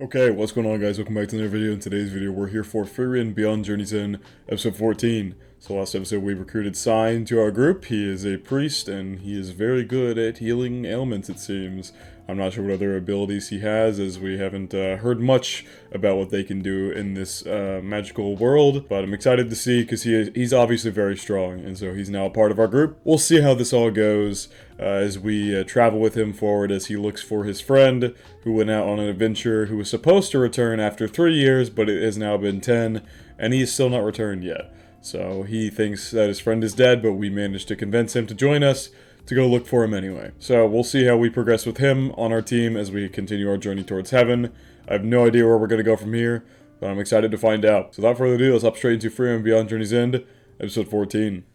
Okay, what's going on guys? Welcome back to another video. In today's video, we're here for Frieren Beyond Journey's End, episode 14. So last episode we recruited Sign to our group. He is a priest and he is very good at healing ailments, it seems. I'm not sure what other abilities he has, as we haven't heard much about what they can do in this magical world. But I'm excited to see, because he's obviously very strong, and so he's now a part of our group. We'll see how this all goes as we travel with him forward as he looks for his friend who went out on an adventure, who was supposed to return after 3 years, but it has now been 10, and he is still not returned yet. So he thinks that his friend is dead, but we managed to convince him to join us to go look for him anyway. So we'll see how we progress with him on our team as we continue our journey towards heaven. I have no idea where we're going to go from here, but I'm excited to find out. So without further ado, let's hop straight into Frieren Beyond Journey's End, episode 14.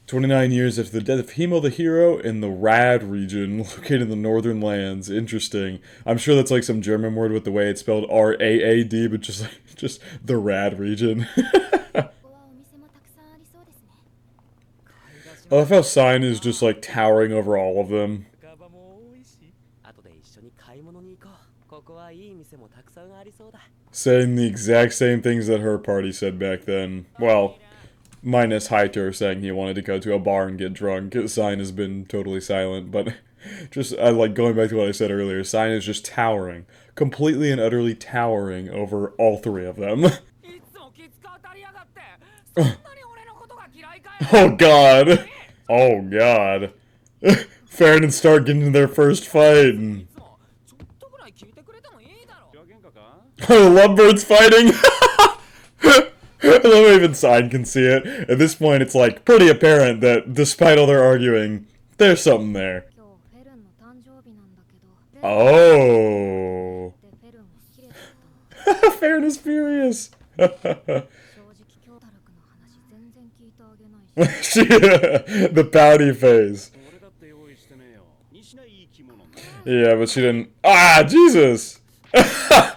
29 years after the death of Hemo the Hero in the Rad region, located in the northern lands. Interesting. I'm sure that's like some German word with the way it's spelled R-A-A-D, but just the Rad region. I love how Sign is just like towering over all of them. Saying the exact same things that her party said back then. Well, minus Hyter saying he wanted to go to a bar and get drunk. Sign has been totally silent, but just I like going back to what I said earlier. Sign is just towering. Completely and utterly towering over all three of them. Oh god. Oh god. Frieren and Stark getting into their first fight. And... oh, lovebirds fighting! I love even Sign can see it. At this point, it's like pretty apparent that despite all their arguing, there's something there. Oh. Frieren is furious. The pouty face. Yeah, but she didn't. Ah, Jesus! I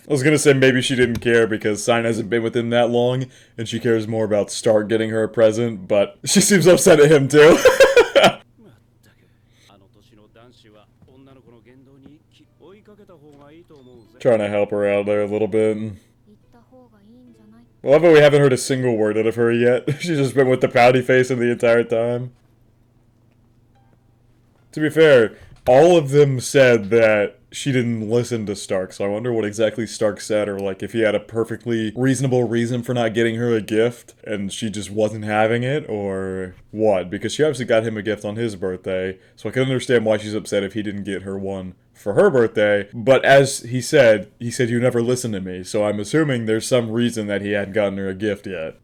was gonna say maybe she didn't care because Sign hasn't been with him that long, and she cares more about Stark getting her a present, but she seems upset at him too. Trying to help her out there a little bit. I love that we haven't heard a single word out of her yet. She's just been with the pouty face the entire time. To be fair, all of them said that she didn't listen to Stark, so I wonder what exactly Stark said, or like if he had a perfectly reasonable reason for not getting her a gift, and she just wasn't having it, or what, because she obviously got him a gift on his birthday, so I can understand why she's upset if he didn't get her one for her birthday, but as he said you never listened to me, so I'm assuming there's some reason that he hadn't gotten her a gift yet.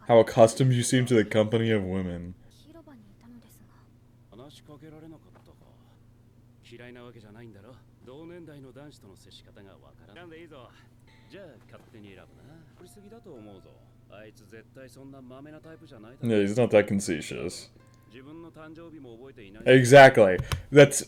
How accustomed you seem to the company of women. Yeah, he's not that conceited. Exactly. That's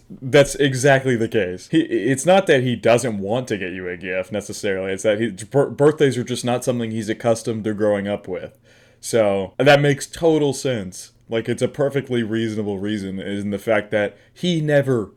exactly the case. It's not that he doesn't want to get you a gift, necessarily. It's that birthdays are just not something he's accustomed to growing up with. So, that makes total sense. Like, it's a perfectly reasonable reason, in the fact that he never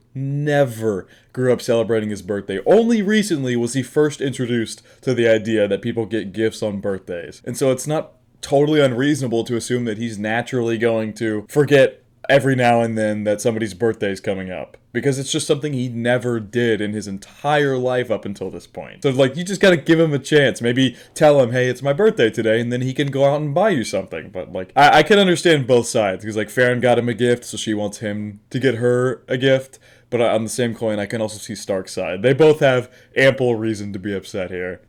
grew up celebrating his birthday. Only recently was he first introduced to the idea that people get gifts on birthdays. And so it's not totally unreasonable to assume that he's naturally going to forget every now and then that somebody's birthday is coming up. Because it's just something he never did in his entire life up until this point. So, like, you just gotta give him a chance. Maybe tell him, hey, it's my birthday today, and then he can go out and buy you something. But, like, I can understand both sides. Because, like, Frieren got him a gift, so she wants him to get her a gift. But on the same coin, I can also see Stark's side. They both have ample reason to be upset here.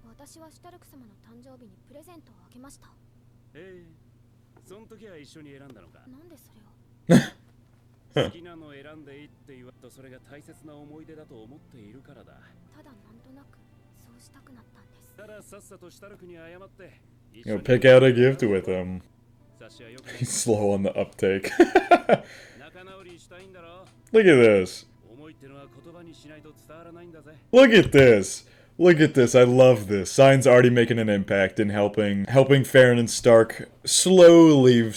You know, pick out a gift with him. He's slow on the uptake. Look at this. Look at this. Look at this, I love this. Sign's already making an impact in helping Frieren and Stark slowly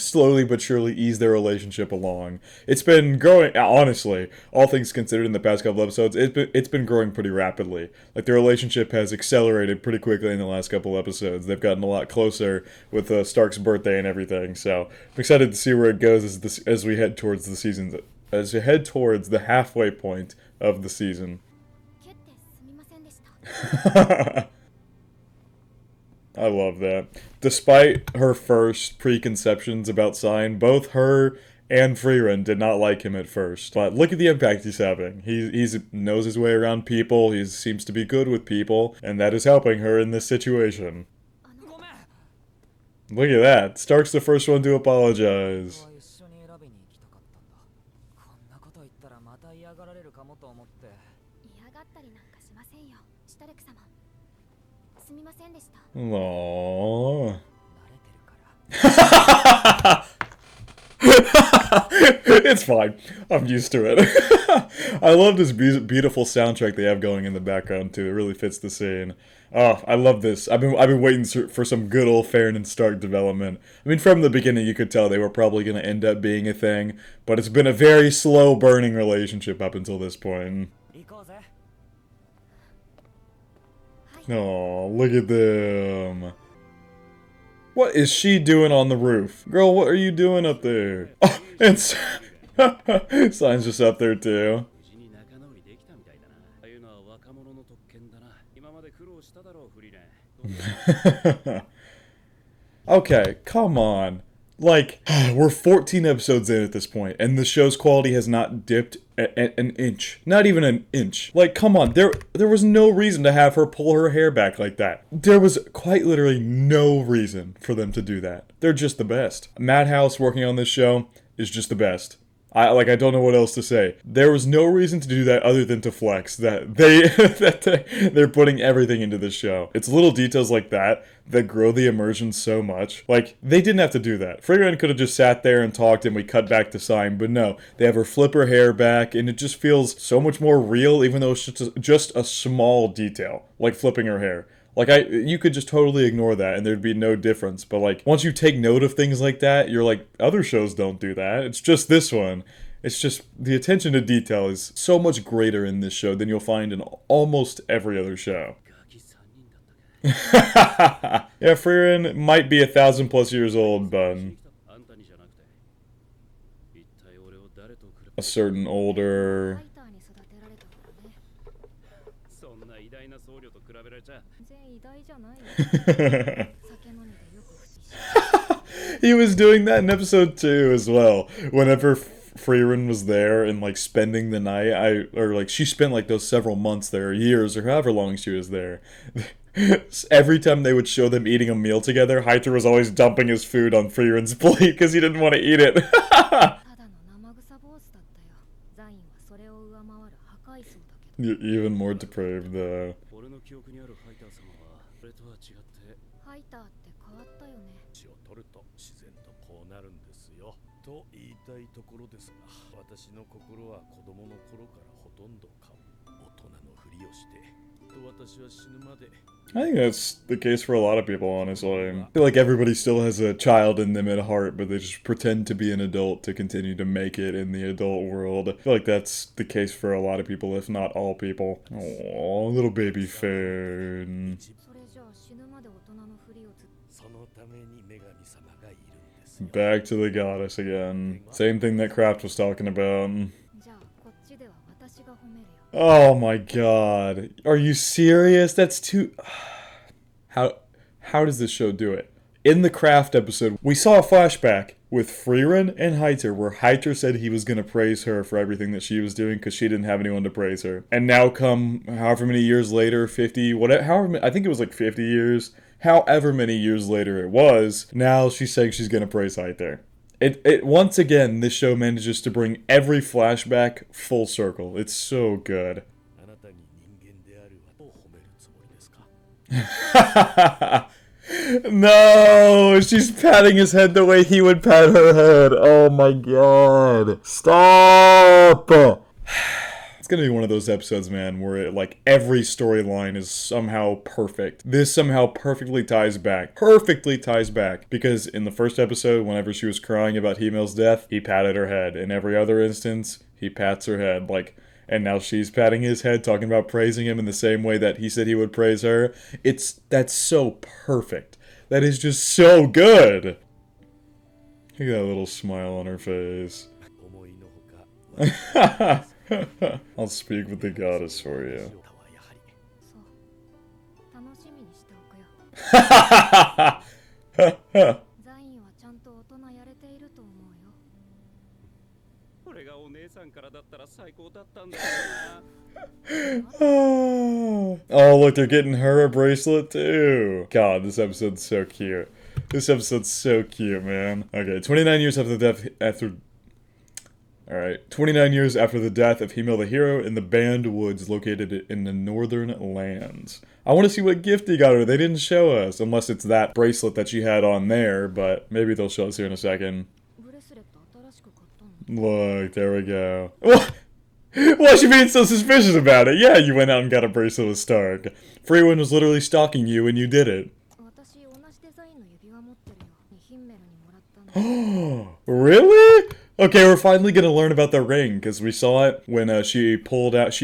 but surely ease their relationship along. It's been growing, honestly, all things considered in the past couple episodes, it's been growing pretty rapidly. Like, their relationship has accelerated pretty quickly in the last couple episodes. They've gotten a lot closer with Stark's birthday and everything, so I'm excited to see where it goes as we head towards the season, as we head towards the halfway point of the season. I love that. Despite her first preconceptions about Sign, both her and Frieren did not like him at first. But look at the impact he's having. He knows his way around people, he seems to be good with people, and that is helping her in this situation. Look at that. Stark's the first one to apologize. Aww. It's fine. I'm used to it. I love this beautiful soundtrack they have going in the background too. It really fits the scene. Oh, I love this. I've been waiting for some good old Frieren and Stark development. I mean, from the beginning you could tell they were probably going to end up being a thing, but it's been a very slow burning relationship up until this point. Oh, look at them. What is she doing on the roof? Girl, what are you doing up there? Oh, and Sign's just up there too. Okay, come on. Like, we're 14 episodes in at this point, and the show's quality has not dipped an inch. Not even an inch. Like, come on, there was no reason to have her pull her hair back like that. There was quite literally no reason for them to do that. They're just the best. Madhouse working on this show is just the best. I don't know what else to say. There was no reason to do that other than to flex that they're putting everything into this show. It's little details like that grow the immersion so much. Like, they didn't have to do that. Frieren could have just sat there and talked and we cut back to Sign, but no. They have her flip her hair back and it just feels so much more real, even though it's just a small detail, like flipping her hair. Like, you could just totally ignore that and there'd be no difference. But, like, once you take note of things like that, you're like, other shows don't do that. It's just this one. It's just, the attention to detail is so much greater in this show than you'll find in almost every other show. Yeah, Frieren might be 1,000+ years old, but a certain older... He was doing that in episode 2 as well. Whenever Frieren was there and like spending the night, she spent like those several months there, years, or however long she was there. Every time they would show them eating a meal together, Haiter was always dumping his food on Frieren's plate because he didn't want to eat it. You're even more depraved, though. I think that's the case for a lot of people, honestly. I feel like everybody still has a child in them at heart, but they just pretend to be an adult to continue to make it in the adult world. I feel like that's the case for a lot of people, if not all people. Aww, little baby Frieren. Back to the goddess again. Same thing that Kraft was talking about. Oh my god. Are you serious? That's too... How does this show do it? In the Kraft episode, we saw a flashback with Frieren and Haiter where Haiter said he was going to praise her for everything that she was doing because she didn't have anyone to praise her. And now come however many years later, 50, whatever, I think it was like 50 years, however many years later it was, now she's saying she's going to praise Haiter. It once again, this show manages to bring every flashback full circle. It's so good. No, she's patting his head the way he would pat her head. Oh my god. Stop! It's gonna be one of those episodes, man, where like every storyline is somehow perfect. This somehow perfectly ties back. Perfectly ties back. Because in the first episode, whenever she was crying about Himel's death, he patted her head. In every other instance, he pats her head. Like, and now she's patting his head, talking about praising him in the same way that he said he would praise her. That's so perfect. That is just so good. Look at that little smile on her face. I'll speak with the goddess for you. Oh, look, they're getting her a bracelet too. God, this episode's so cute. This episode's so cute, man. Okay, 29 years after the death Alright, 29 years after the death of Himel the Hero in the Banned Woods located in the Northern Lands. I want to see what gift he got her. They didn't show us, unless it's that bracelet that she had on there, but maybe they'll show us here in a second. Look, there we go. Why is she being so suspicious about it? Yeah, you went out and got a bracelet with Stark. Frieren was literally stalking you and you did it. Really? Okay, we're finally gonna learn about the ring, because we saw it when she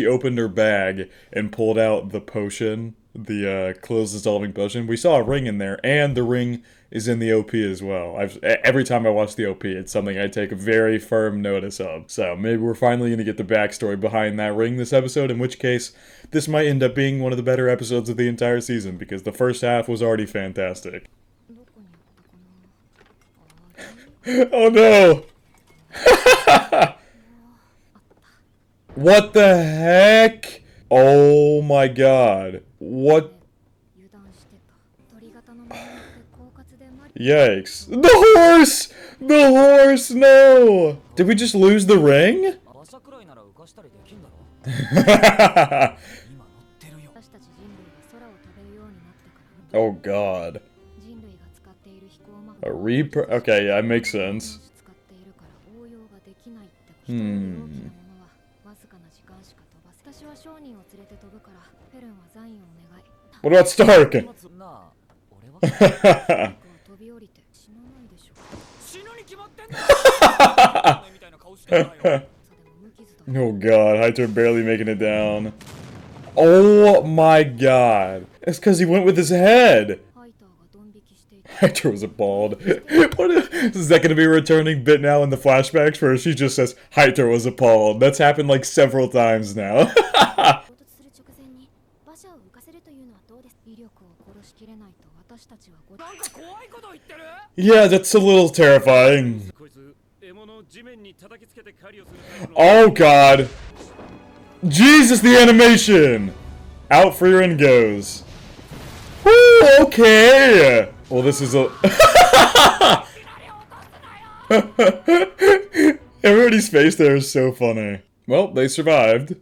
opened her bag and pulled out the potion, the clothes dissolving potion. We saw a ring in there, and the ring is in the OP as well. Every time I watch the OP, it's something I take very firm notice of. So maybe we're finally gonna get the backstory behind that ring this episode, in which case, this might end up being one of the better episodes of the entire season, because the first half was already fantastic. Oh no! What the heck? Oh my god. What? Yikes. The horse! The horse, no! Did we just lose the ring? Oh god. Okay, yeah, it makes sense. What about Stark? Oh god, Hyter barely making it down. Oh my god. It's because he went with his head. Hyter was appalled. Is that going to be a returning bit now in the flashbacks where she just says, Hyter was appalled? That's happened like several times now. Yeah, that's a little terrifying. Oh god. Jesus, the animation! Out Frieren goes. Woo, okay! Well, this is a... Everybody's face there is so funny. Well, they survived.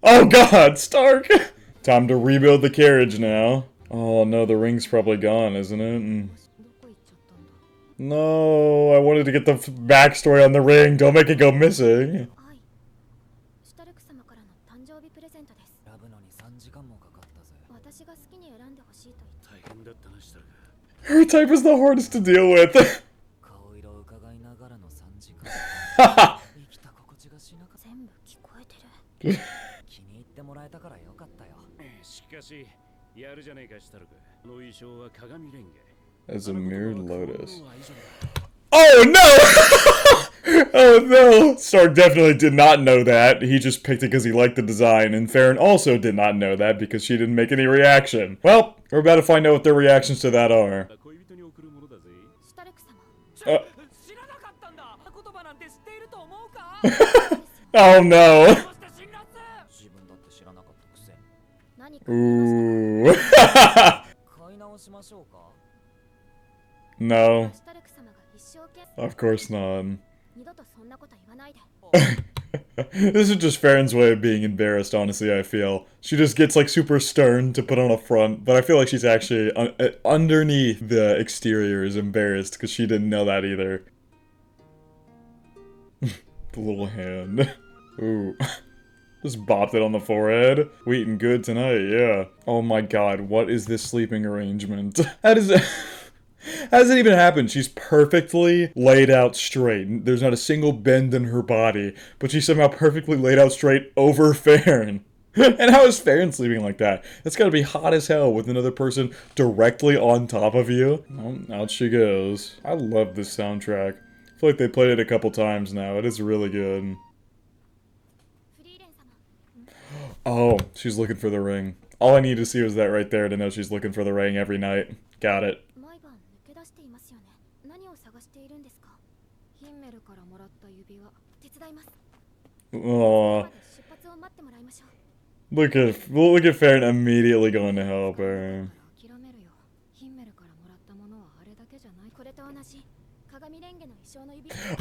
Oh god, Stark! Time to rebuild the carriage now. Oh no, the ring's probably gone, isn't it? No, I wanted to get the backstory on the ring. Don't make it go missing. Her type is the hardest to deal with. As a mirrored lotus. Oh no! Oh no! Stark definitely did not know that. He just picked it because he liked the design, and Frieren also did not know that because she didn't make any reaction. Well, we're about to find out what their reactions to that are. Oh no! Ooh. No. Of course not. This is just Frierin's way of being embarrassed, honestly, I feel. She just gets, like, super stern to put on a front, but I feel like she's actually, underneath the exterior, is embarrassed, because she didn't know that either. The little hand. Ooh. Just bopped it on the forehead. We eating good tonight, yeah. Oh my god, what is this sleeping arrangement? How does it... How does it even happen? She's perfectly laid out straight. There's not a single bend in her body, but she's somehow perfectly laid out straight over Frieren. And how is Frieren sleeping like that? That's gotta be hot as hell with another person directly on top of you. Oh, out she goes. I love this soundtrack. I feel like they played it a couple times now. It is really good. Oh, she's looking for the ring. All I need to see was that right there to know she's looking for the ring every night. Got it. Aww. Look at Frieren immediately going to help her.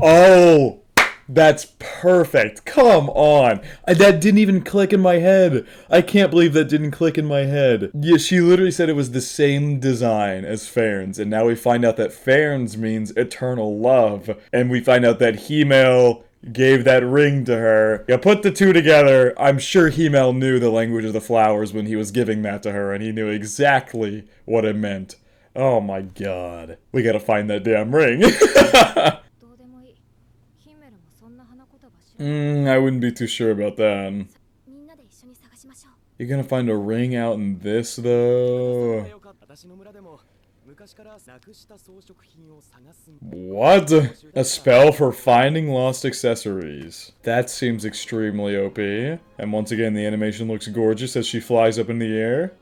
Oh! That's perfect. Come on. That didn't even click in my head. I can't believe that didn't click in my head. Yeah, she literally said it was the same design as Frieren's, and now we find out that Frieren's means eternal love, and we find out that Himmel gave that ring to her. You put the two together, I'm sure Himmel knew the language of the flowers when he was giving that to her, and he knew exactly what it meant. Oh my god. We gotta find that damn ring. I wouldn't be too sure about that. You're gonna find a ring out in this, though? What? A spell for finding lost accessories. That seems extremely OP. And once again, the animation looks gorgeous as she flies up in the air.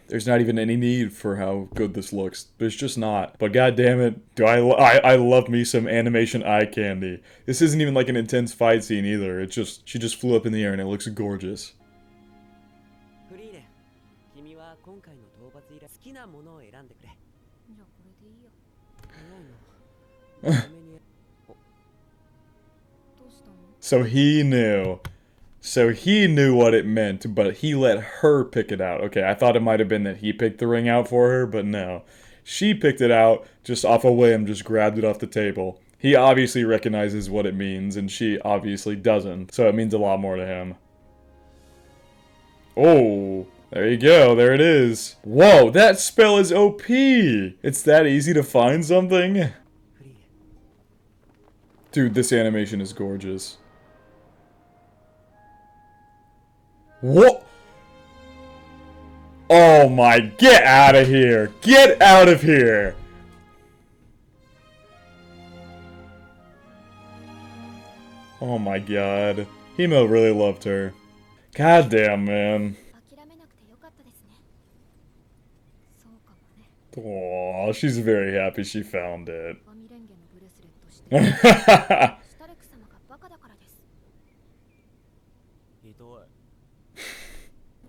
There's not even any need for how good this looks. There's just not. But god damn it, do I love me some animation eye candy. This isn't even like an intense fight scene either. It's just, she just flew up in the air and it looks gorgeous. So he knew. So he knew what it meant, but he let her pick it out. Okay, I thought it might have been that he picked the ring out for her, but no. She picked it out just off a whim, just grabbed it off the table. He obviously recognizes what it means, and she obviously doesn't. So it means a lot more to him. Oh, there you go, there it is. Whoa, that spell is OP! It's that easy to find something? Dude, this animation is gorgeous. What? Oh my, get out of here! Get out of here! Oh my god. Himmel really loved her. God damn, man. Aww, she's very happy she found it.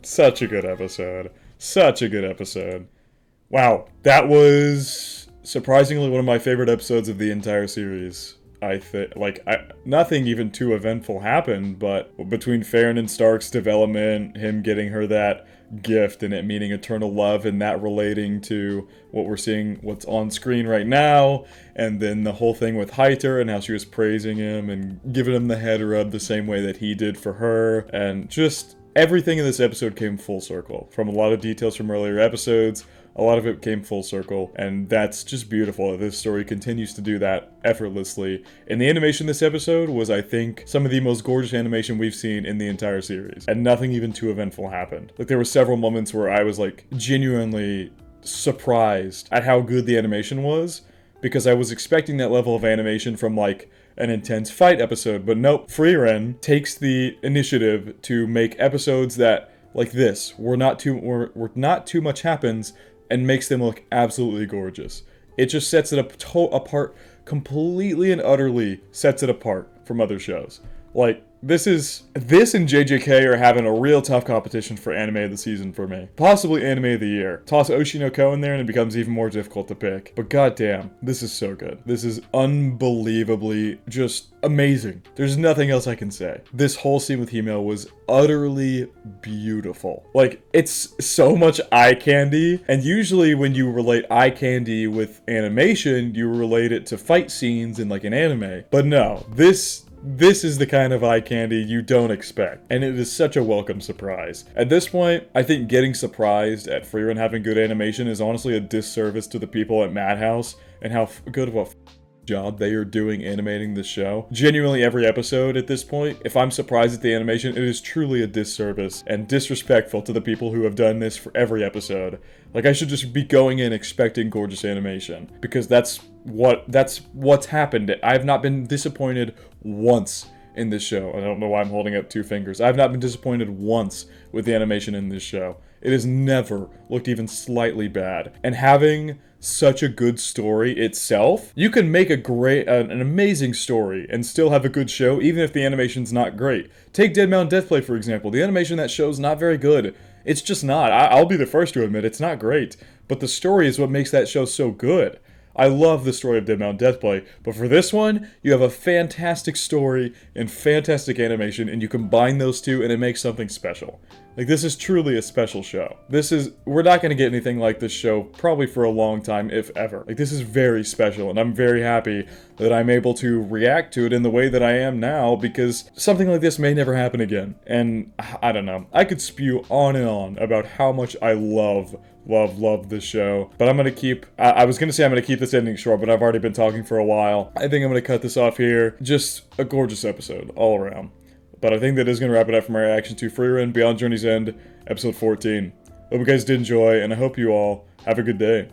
Such a good episode. Such a good episode. Wow, that was surprisingly one of my favorite episodes of the entire series. I think, nothing even too eventful happened, but between Frieren and Stark's development, him getting her that gift and it meaning eternal love and that relating to what we're seeing, what's on screen right now, and then the whole thing with Heiter and how she was praising him and giving him the head rub the same way that he did for her, and just everything in this episode came full circle. From a lot of details from earlier episodes, a lot of it came full circle, and that's just beautiful. This story continues to do that effortlessly. And the animation this episode was, I think, some of the most gorgeous animation we've seen in the entire series. And nothing even too eventful happened. Like, there were several moments where I was, like, genuinely surprised at how good the animation was, because I was expecting that level of animation from, like, an intense fight episode. But nope, Frieren takes the initiative to make episodes that, like this, where not too much happens, and makes them look absolutely gorgeous. It just sets it apart, completely and utterly sets it apart from other shows. Like, this and JJK are having a real tough competition for anime of the season for me. Possibly anime of the year. Toss Oshi no Ko in there and it becomes even more difficult to pick. But goddamn, this is so good. This is unbelievably just amazing. There's nothing else I can say. This whole scene with Himel was utterly beautiful. Like, it's so much eye candy, and usually when you relate eye candy with animation, you relate it to fight scenes in like an anime. But no, this is the kind of eye candy you don't expect, and it is such a welcome surprise. At this point, I think getting surprised at Frieren having good animation is honestly a disservice to the people at Madhouse and how good of a job they are doing animating this show. Genuinely every episode at this point, if I'm surprised at the animation, it is truly a disservice and disrespectful to the people who have done this for every episode. Like, I should just be going in expecting gorgeous animation, because that's what's happened. I've not been disappointed once in this show. I don't know why I'm holding up two fingers. I've not been disappointed once with the animation in this show. It has never looked even slightly bad. And having such a good story itself, you can make an amazing story and still have a good show, even if the animation's not great. Take Dead Mountain Deathplay, for example. The animation in that show's not very good. It's just not. I'll be the first to admit it's not great. But the story is what makes that show so good. I love the story of Dead Mountain Deathplay, but for this one, you have a fantastic story and fantastic animation, and you combine those two and it makes something special. Like, this is truly a special show. We're not going to get anything like this show probably for a long time, if ever. Like, this is very special, and I'm very happy that I'm able to react to it in the way that I am now, because something like this may never happen again. And, I don't know, I could spew on and on about how much I love this show, but I'm gonna keep, I was gonna say I'm gonna keep this ending short, but I've already been talking for a while. I think I'm gonna cut this off here. Just a gorgeous episode all around. But I think that is gonna wrap it up for my reaction to Frieren Beyond Journey's End, episode 14. Hope you guys did enjoy, and I hope you all have a good day.